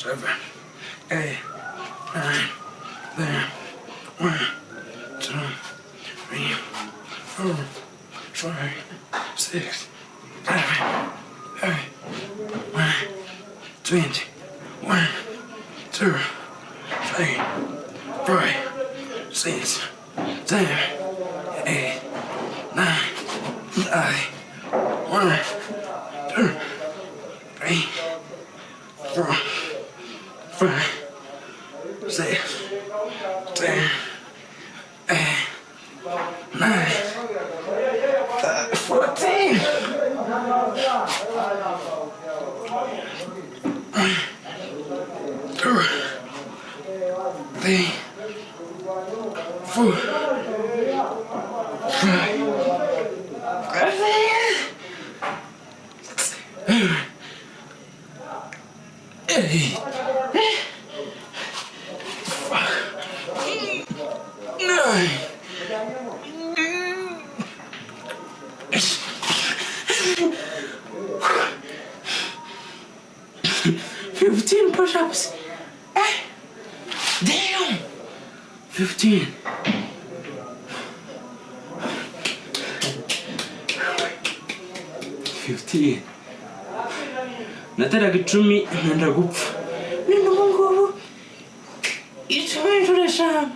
7, 8, 9, 10, 1, 2, 3, 4, 5, 6, 7, 8, 9, 20, 1, 2, 3, 4, 6, 7, 8, 9, 1, 2, 3, 4, 5, 6, 7, 8, 9, 14. 2, 3, 4, 5, 8, 9, 15 push-ups. Damn! 15. 15. Nataraga 10 nkenda gupfa. None ubu ngubu 10 inshuro eshanu.